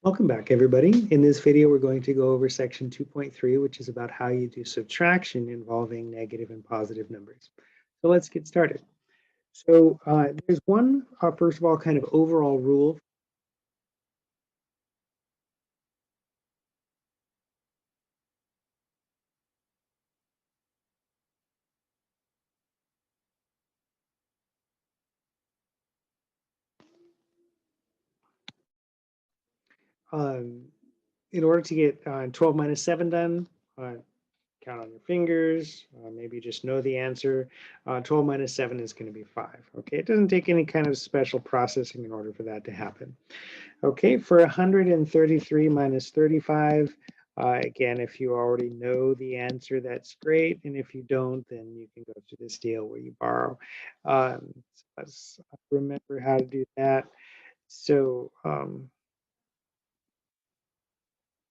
Welcome back, everybody. In this video, we're going to go over section 2.3, which is about how you do subtraction involving negative and positive numbers. So let's get started. So there's one, first of all, kind of overall rule. In order to get 12 minus 7 done, count on your fingers, maybe just know the answer. 12 minus 7 is going to be 5. Okay, it doesn't take any kind of special processing in order for that to happen. Okay, for 133 minus 35, again, if you already know the answer, that's great. And if you don't, then you can go through this deal where you borrow. So let's remember how to do that. So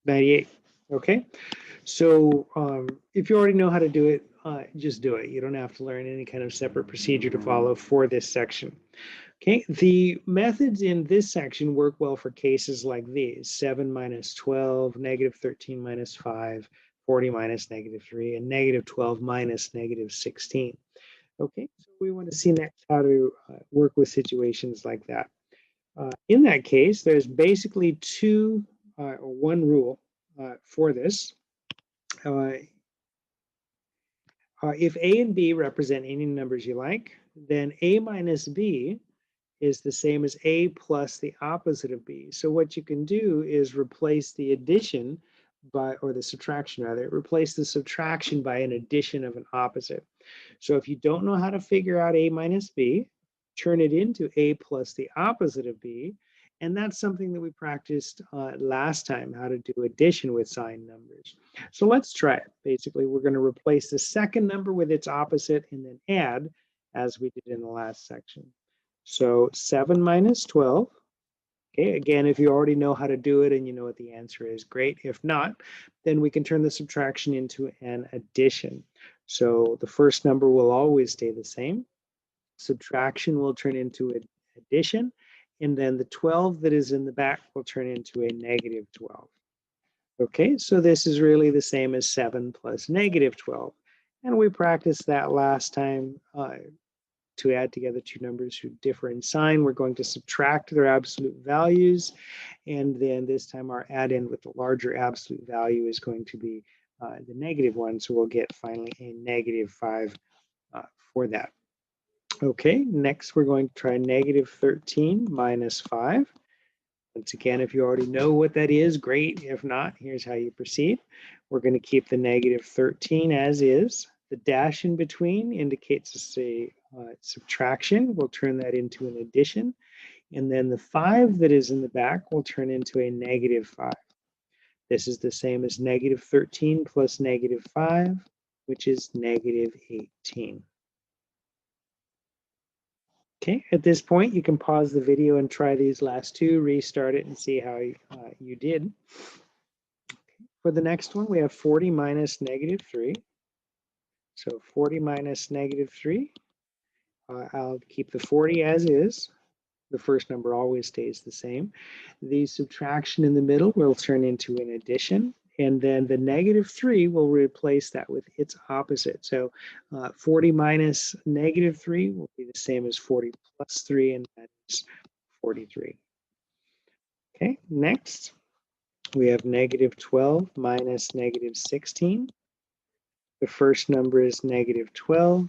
98. Okay, so if you already know how to do it, just do it. You don't have to learn any kind of separate procedure to follow for this section. Okay, the methods in this section work well for cases like these: 7 minus 12, negative 13 minus 5, 40 minus negative 3, and negative 12 minus negative 16. Okay, so we want to see next how to work with situations like that. In that case, there's basically one rule for this. If A and B represent any numbers you like, then A minus B is the same as A plus the opposite of B. So what you can do is replace the addition by, or the subtraction rather, replace the subtraction by an addition of an opposite. So if you don't know how to figure out A minus B, turn it into A plus the opposite of B. And that's something that we practiced last time, how to do addition with signed numbers. So let's try it. Basically, we're going to replace the second number with its opposite and then add as we did in the last section. So 7 minus 12. Okay, again, if you already know how to do it and you know what the answer is, great. If not, then we can turn the subtraction into an addition. So the first number will always stay the same. Subtraction will turn into an addition. And then the 12 that is in the back will turn into a negative 12. Okay, so this is really the same as 7 plus negative 12. And we practiced that last time. To add together two numbers who differ in sign, we're going to subtract their absolute values. And then this time our add-in with the larger absolute value is going to be the negative one. So we'll get finally a negative 5 for that. Okay, next we're going to try negative 13 minus 5. Once again, if you already know what that is, great. If not, here's how you proceed. We're going to keep the negative 13 as is. The dash in between indicates a subtraction. We'll turn that into an addition. And then the 5 that is in the back will turn into a negative 5. This is the same as negative 13 plus negative 5, which is negative 18. Okay, at this point, you can pause the video and try these last two, restart it, and see how you did. For the next one, we have 40 minus negative 3. So 40 minus negative 3. I'll keep the 40 as is. The first number always stays the same. The subtraction in the middle will turn into an addition. And then the negative 3 will replace that with its opposite. So 40 minus negative 3 will be the same as 40 plus 3, and that is 43. Okay, next we have negative 12 minus negative 16. The first number is negative 12.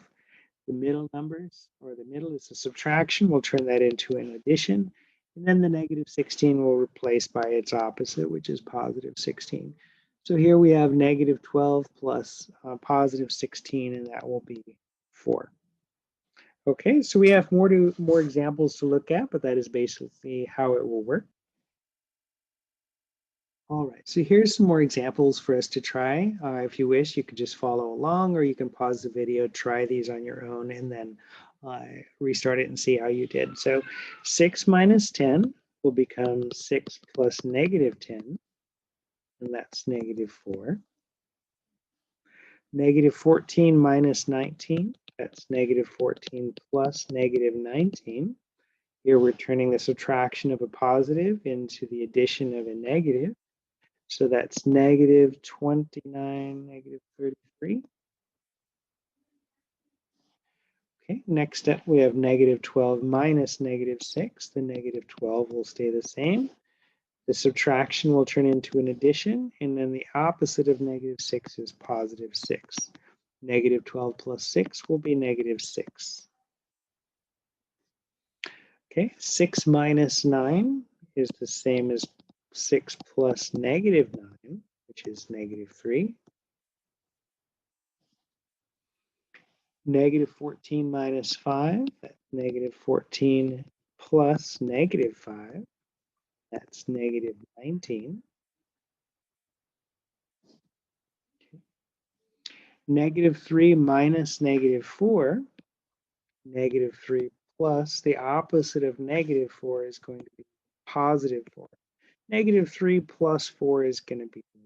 The middle numbers, or the middle is a subtraction. We'll turn that into an addition. And then the negative 16 will replace by its opposite, which is positive 16. So here we have negative 12 plus positive 16, and that will be 4. Okay, so we have more examples to look at, but that is basically how it will work. All right, so here's some more examples for us to try. If you wish, you could just follow along, or you can pause the video, try these on your own, and then restart it and see how you did. So 6 minus 10 will become 6 plus negative 10, and that's negative 4. Negative 14 minus 19, that's negative 14 plus negative 19. Here we're turning the subtraction of a positive into the addition of a negative. So that's negative 29, negative 33. Okay, next up we have negative 12 minus negative 6. The negative 12 will stay the same. The subtraction will turn into an addition, and then the opposite of negative 6 is positive 6. Negative 12 plus 6 will be negative 6. Okay, 6 minus 9 is the same as 6 plus negative 9, which is negative 3. Negative 14 minus 5, that's negative 14 plus negative 5, that's negative 19. Okay. Negative 3 minus negative 4, negative 3 plus the opposite of negative 4 is going to be positive 4. Negative 3 plus 4 is going to be 1.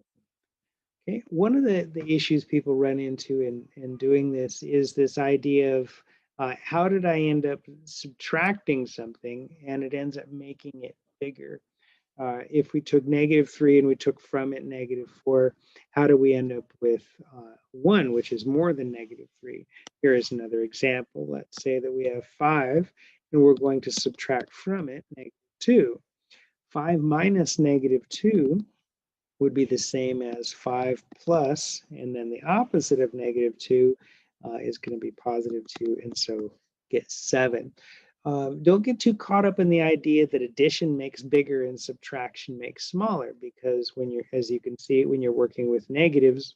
Okay. One of the issues people run into in doing this is this idea of how did I end up subtracting something and it ends up making it bigger? If we took negative 3 and we took from it negative 4, how do we end up with 1, which is more than negative 3? Here is another example. Let's say that we have 5 and we're going to subtract from it negative 2. 5 minus negative 2 would be the same as 5 plus, and then the opposite of negative 2 is going to be positive 2, and so get 7. Don't get too caught up in the idea that addition makes bigger and subtraction makes smaller, because when you're, as you can see, when you're working with negatives,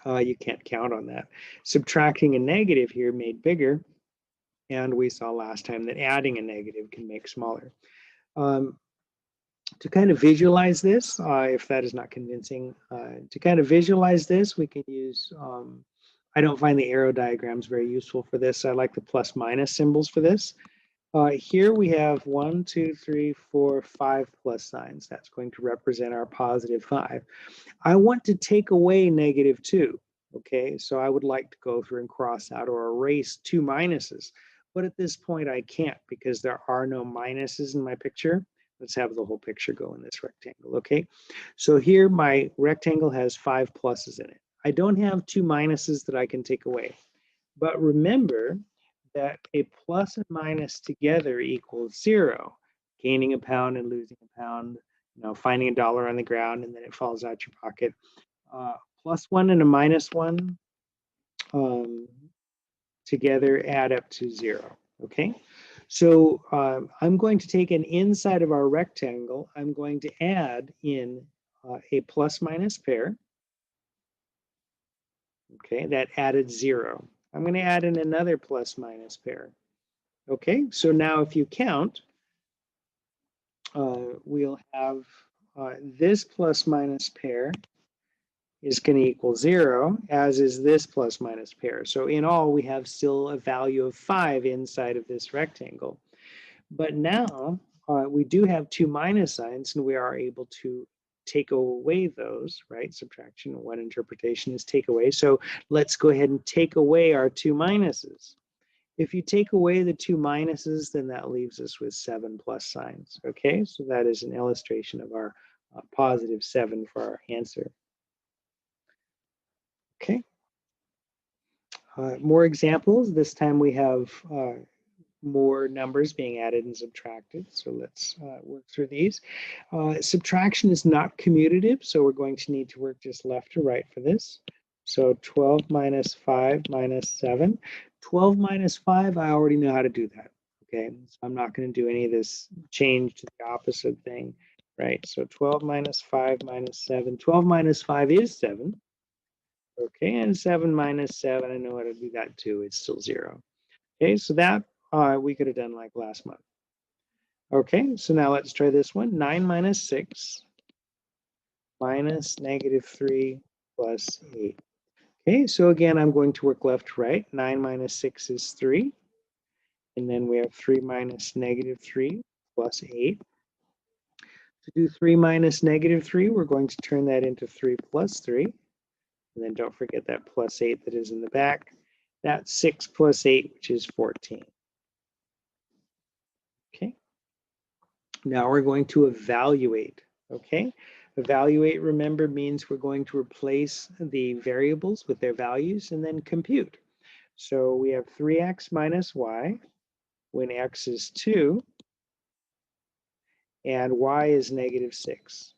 you can't count on that. Subtracting a negative here made bigger, and we saw last time that adding a negative can make smaller. To kind of visualize this, if that is not convincing, to kind of visualize this, we can use, I don't find the arrow diagrams very useful for this. I like the plus minus symbols for this. Here we have 1, 2, 3, 4, 5 plus signs. That's going to represent our positive 5. I want to take away negative 2. Okay, so I would like to go through and cross out or erase 2 minuses. But at this point, I can't because there are no minuses in my picture. Let's have the whole picture go in this rectangle, okay? So here my rectangle has 5 pluses in it. I don't have 2 minuses that I can take away. But remember that a plus and minus together equals 0. Gaining a pound and losing a pound, you know, finding $1 on the ground and then it falls out your pocket. Plus 1 and a minus 1 together add up to 0, okay? So I'm going to take an inside of our rectangle. I'm going to add in a plus minus pair. Okay, that added 0. I'm going to add in another plus minus pair. Okay, so now if you count, we'll have this plus minus pair is going to equal 0, as is this plus minus pair. So in all, we have still a value of 5 inside of this rectangle. But now we do have 2 minus signs, and we are able to take away those, right? Subtraction, one interpretation is take away. So let's go ahead and take away our 2 minuses. If you take away the 2 minuses, then that leaves us with 7 plus signs, okay? So that is an illustration of our positive 7 for our answer. Okay. More examples. This time we have more numbers being added and subtracted. So let's work through these. Subtraction is not commutative, so we're going to need to work just left to right for this. So 12 minus 5 minus 7. 12 minus 5, I already know how to do that. Okay, so I'm not going to do any of this change to the opposite thing, right? So 12 minus 5 minus 7. 12 minus 5 is 7. Okay, and 7 minus 7, I know how to do that too. It's still 0. Okay, so that we could have done like last month. Okay, so now let's try this one. 9 minus 6 minus negative 3 plus 8. Okay, so again, I'm going to work left to right. 9 minus 6 is 3. And then we have 3 minus negative 3 plus 8. To do 3 minus negative 3, we're going to turn that into 3 plus 3. And then don't forget that plus 8 that is in the back. That's 6 plus 8, which is 14. Okay. Now we're going to evaluate, okay? Evaluate, remember, means we're going to replace the variables with their values and then compute. So we have 3x minus y when x is 2 and y is negative 6.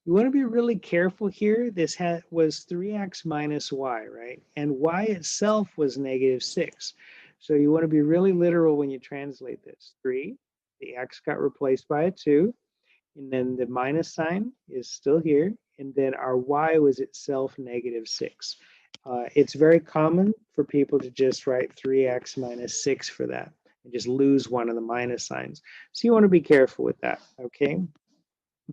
You want to be really careful here. This was 3x minus y, right? And y itself was negative 6. So you want to be really literal when you translate this. 3, the x got replaced by a 2, and then the minus sign is still here, and then our y was itself negative 6. It's very common for people to just write 3x minus 6 for that and just lose one of the minus signs. So you want to be careful with that, okay?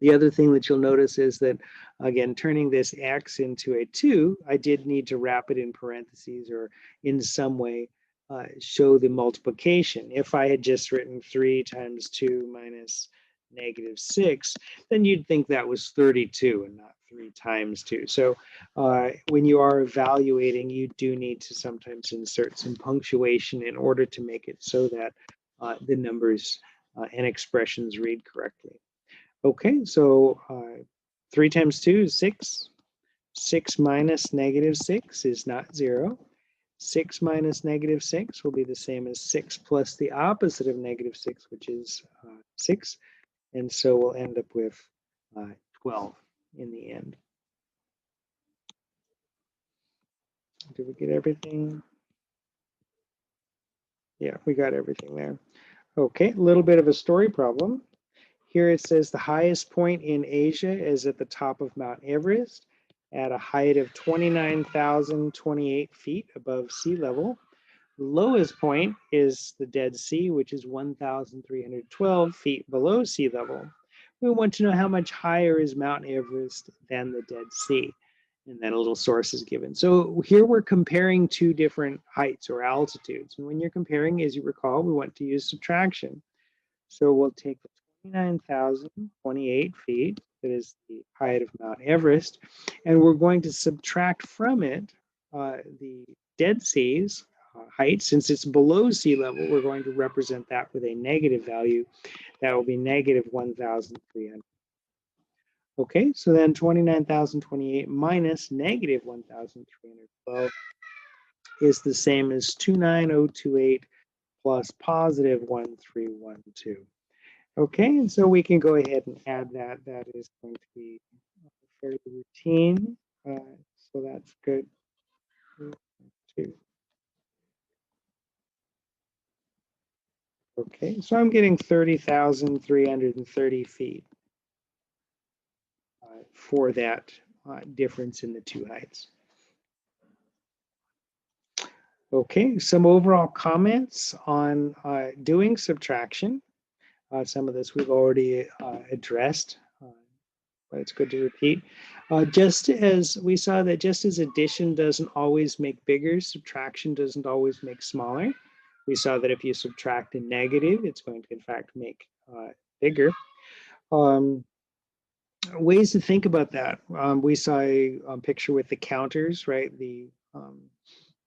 The other thing that you'll notice is that, again, turning this x into a 2, I did need to wrap it in parentheses or in some way show the multiplication. If I had just written 3 times 2 minus negative 6, then you'd think that was 32 and not 3 times 2. So when you are evaluating, you do need to sometimes insert some punctuation in order to make it so that the numbers and expressions read correctly. Okay, so 3 times 2 is 6. 6 minus negative 6 is not 0. 6 minus negative 6 will be the same as 6 plus the opposite of negative 6, which is 6. And so we'll end up with 12 in the end. Did we get everything? Yeah, we got everything there. Okay, a little bit of a story problem. Here it says the highest point in Asia is at the top of Mount Everest at a height of 29,028 feet above sea level. The lowest point is the Dead Sea, which is 1,312 feet below sea level. We want to know how much higher is Mount Everest than the Dead Sea. And then a little source is given. So here we're comparing two different heights or altitudes. And when you're comparing, as you recall, we want to use subtraction. So we'll take the 29,028 feet, that is the height of Mount Everest, and we're going to subtract from it the Dead Sea's height. Since it's below sea level, we're going to represent that with a negative value. That will be negative 1,300. Okay, so then 29,028 minus negative 1,312 is the same as 29028 plus positive 1312. Okay, and so we can go ahead and add that. That is going to be fairly routine. So that's good. 2. Okay, so I'm getting 30,330 feet for that difference in the two heights. Okay, some overall comments on doing subtraction. Some of this we've already addressed, but it's good to repeat. Just as we saw that just as addition doesn't always make bigger, subtraction doesn't always make smaller. We saw that if you subtract a negative, it's going to in fact make bigger. Ways to think about that. We saw a picture with the counters, right? The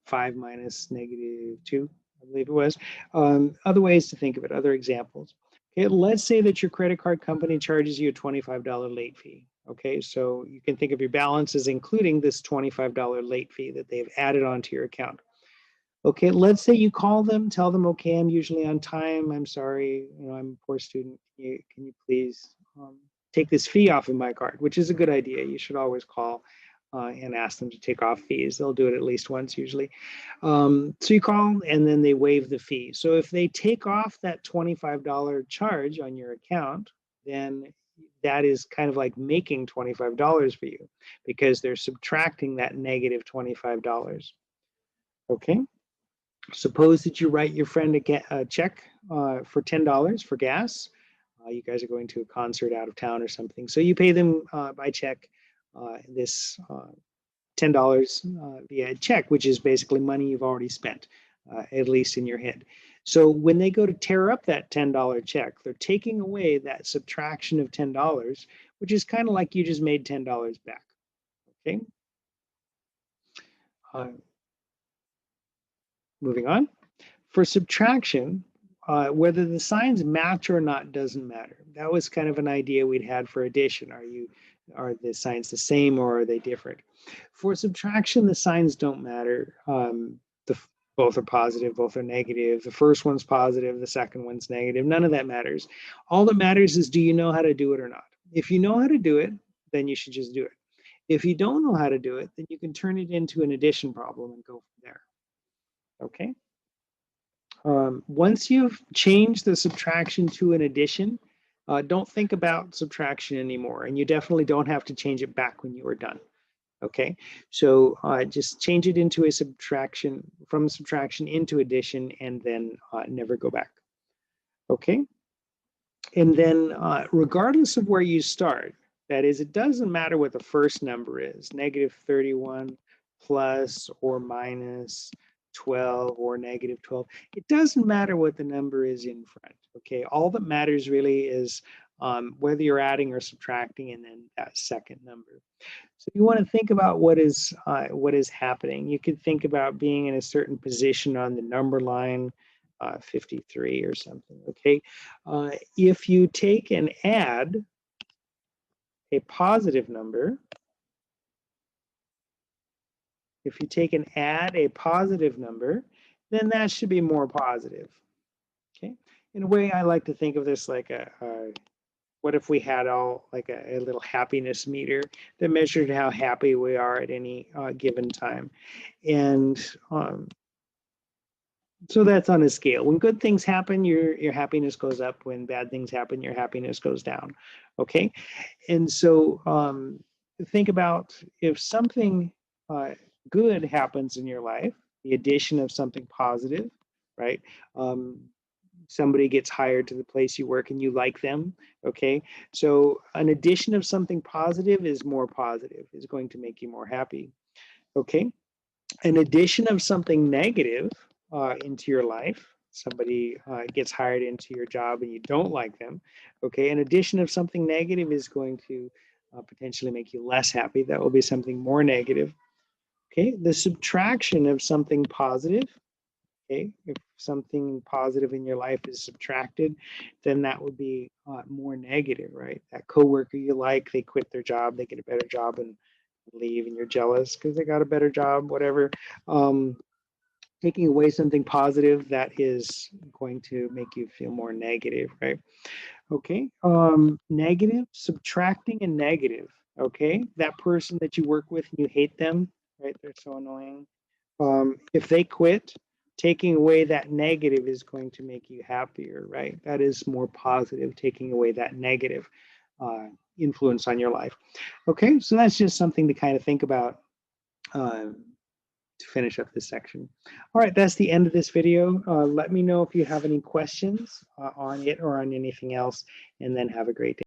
5 minus negative 2, I believe it was. Other ways to think of it, other examples. Okay, let's say that your credit card company charges you a $25 late fee. Okay, so you can think of your balance as including this $25 late fee that they've added onto your account. Okay, let's say you call them, tell them, okay, I'm usually on time. I'm sorry, I'm a poor student. Can you please take this fee off of my card, which is a good idea. You should always call and ask them to take off fees. They'll do it at least once usually. So you call and then they waive the fee. So if they take off that $25 charge on your account, then that is kind of like making $25 for you because they're subtracting that negative $25. Okay. Suppose that you write your friend a check for $10 for gas. You guys are going to a concert out of town or something. So you pay them by check this $10 via check, which is basically money you've already spent, at least in your head. So when they go to tear up that $10 check, they're taking away that subtraction of $10, which is kind of like you just made $10 back. Okay. Moving on. For subtraction, whether the signs match or not doesn't matter. That was kind of an idea we'd had for addition. Are the signs the same or are they different? For subtraction, the signs don't matter. Both are positive, both are negative. The first one's positive, the second one's negative. None of that matters. All that matters is, do you know how to do it or not? If you know how to do it, then you should just do it. If you don't know how to do it, then you can turn it into an addition problem and go from there. Okay? Once you've changed the subtraction to an addition, don't think about subtraction anymore, and you definitely don't have to change it back when you are done. Okay, so just change it into a subtraction, from subtraction into addition, and then never go back. Okay, and then regardless of where you start, that is, it doesn't matter what the first number is, negative 31 plus or minus 12 or negative 12. It doesn't matter what the number is in front. Okay, all that matters really is whether you're adding or subtracting, and then that second number. So you want to think about what is happening. You could think about being in a certain position on the number line, 53 or something. Okay, if you take and add a positive number, then that should be more positive. Okay, in a way, I like to think of this like what if we had all like a little happiness meter that measured how happy we are at any given time, and so that's on a scale. When good things happen, your happiness goes up. When bad things happen, your happiness goes down. Okay, and so think about if something good happens in your life, the addition of something positive, right? Somebody gets hired to the place you work and you like them. Okay, so an addition of something positive is more positive, is going to make you more happy. Okay, an addition of something negative into your life, somebody gets hired into your job and you don't like them. Okay, an addition of something negative is going to potentially make you less happy. That will be something more negative. Okay, the subtraction of something positive. Okay, if something positive in your life is subtracted, then that would be more negative, right? That coworker you like, they quit their job, they get a better job and leave, and you're jealous because they got a better job, whatever. Taking away something positive, that is going to make you feel more negative, right? Okay, negative, subtracting a negative. Okay, that person that you work with and you hate them, right? They're so annoying. If they quit, taking away that negative is going to make you happier, right? That is more positive, taking away that negative influence on your life. Okay, so that's just something to kind of think about to finish up this section. All right, that's the end of this video. Let me know if you have any questions on it or on anything else, and then have a great day.